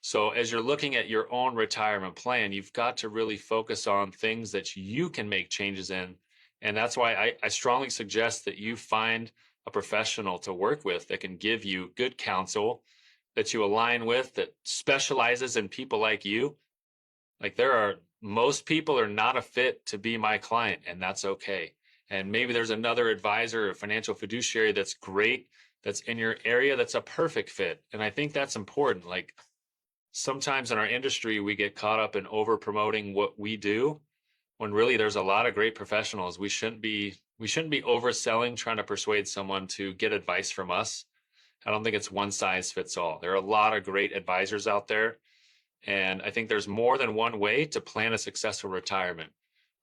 So as you're looking at your own retirement plan, you've got to really focus on things that you can make changes in. And that's why I strongly suggest that you find a professional to work with that can give you good counsel, that you align with, that specializes in people like you. Like most people are not a fit to be my client, and that's okay. And maybe there's another advisor or financial fiduciary that's great, that's in your area, that's a perfect fit. And I think that's important. Like sometimes in our industry, we get caught up in over promoting what we do when really there's a lot of great professionals. We shouldn't be overselling, trying to persuade someone to get advice from us. I don't think it's one size fits all. There are a lot of great advisors out there. And I think there's more than one way to plan a successful retirement.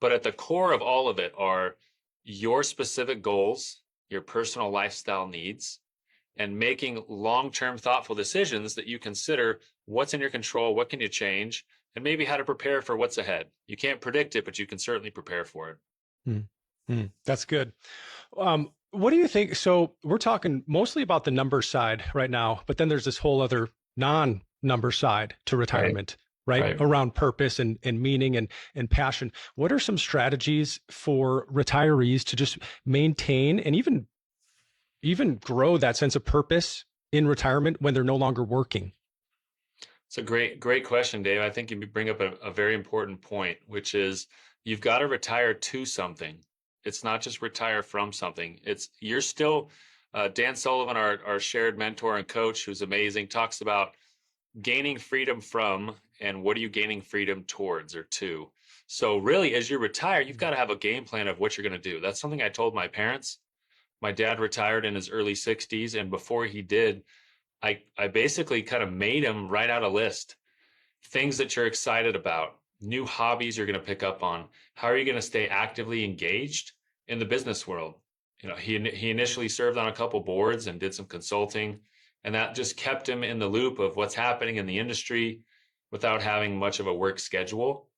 But at the core of all of it are your specific goals, your personal lifestyle needs, and making long-term thoughtful decisions that you consider what's in your control, what can you change, and maybe how to prepare for what's ahead. You can't predict it, but you can certainly prepare for it. That's good. What do you think? So we're talking mostly about the number side right now, but then there's this whole other non-number side to retirement, right? Right. Around purpose and meaning and passion. What are some strategies for retirees to just maintain and even grow that sense of purpose in retirement when they're no longer working? It's a great question, Dave. I think you bring up a very important point, which is you've got to retire to something. It's not just retire from something. You're still, Dan Sullivan, our shared mentor and coach, who's amazing, talks about gaining freedom from and what are you gaining freedom towards or to. So really, as you retire, you've got to have a game plan of what you're going to do. That's something I told my parents. My dad retired in his early 60s, and before he did, I basically kind of made him write out a list, things that you're excited about, new hobbies you're going to pick up on. How are you going to stay actively engaged in the business world? He initially served on a couple boards and did some consulting, and that just kept him in the loop of what's happening in the industry without having much of a work schedule.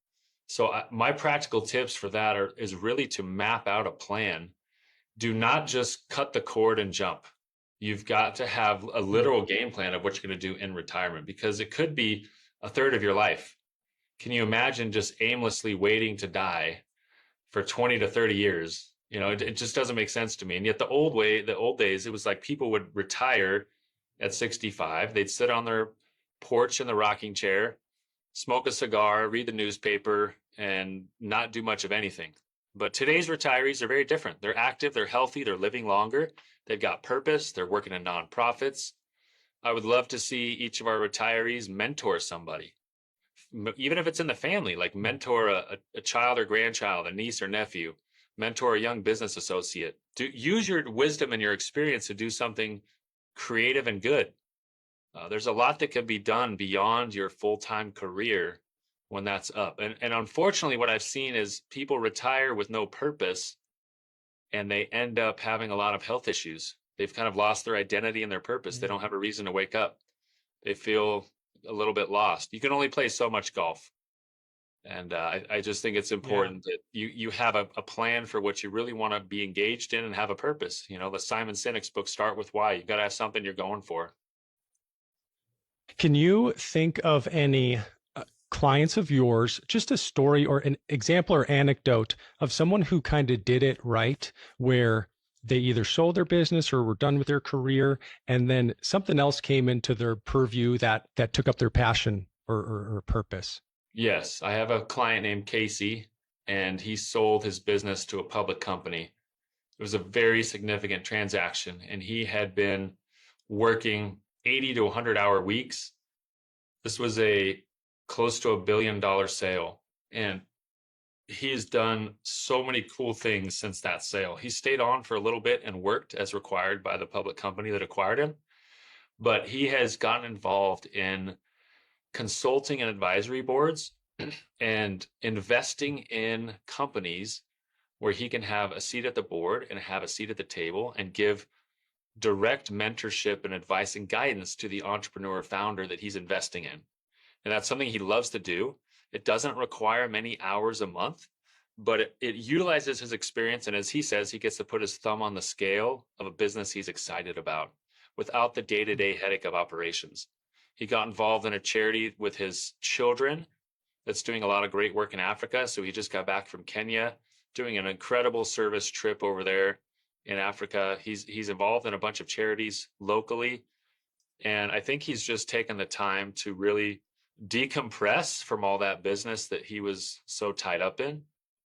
So my practical tips for that is really to map out a plan. Do not just cut the cord and jump. You've got to have a literal game plan of what you're going to do in retirement, because it could be a third of your life. Can you imagine just aimlessly waiting to die for 20 to 30 years? It just doesn't make sense to me. And yet the old days, it was like people would retire at 65. They'd sit on their porch in the rocking chair, smoke a cigar, read the newspaper, and not do much of anything. But today's retirees are very different. They're active, they're healthy, they're living longer. They've got purpose. They're working in nonprofits. I would love to see each of our retirees mentor somebody, even if it's in the family, like mentor a child or grandchild, a niece or nephew, mentor a young business associate. Use your wisdom and your experience to do something creative and good. There's a lot that can be done beyond your full-time career when that's up. And unfortunately, what I've seen is people retire with no purpose, and they end up having a lot of health issues. They've kind of lost their identity and their purpose. They don't have a reason to wake up. They feel a little bit lost. You can only play so much golf. And I just think it's important that you have a plan for what you really want to be engaged in and have a purpose. The Simon Sinek's book, Start With Why. You've got to have something you're going for. Can you think of any clients of yours, just a story or an example or anecdote of someone who kind of did it right, where they either sold their business or were done with their career, and then something else came into their purview that took up their passion or purpose? Yes, I have a client named Casey, and he sold his business to a public company. It was a very significant transaction, and he had been working 80 to 100-hour weeks. This was a close to $1 billion sale. And he has done so many cool things since that sale. He stayed on for a little bit and worked as required by the public company that acquired him. But he has gotten involved in consulting and advisory boards and investing in companies where he can have a seat at the board and have a seat at the table and give direct mentorship and advice and guidance to the entrepreneur founder that he's investing in. And that's something he loves to do. It doesn't require many hours a month, but it utilizes his experience. And as he says, he gets to put his thumb on the scale of a business he's excited about without the day-to-day headache of operations. He got involved in a charity with his children that's doing a lot of great work in Africa. So he just got back from Kenya, doing an incredible service trip over there in Africa. He's involved in a bunch of charities locally. And I think he's just taken the time to really decompress from all that business that he was so tied up in.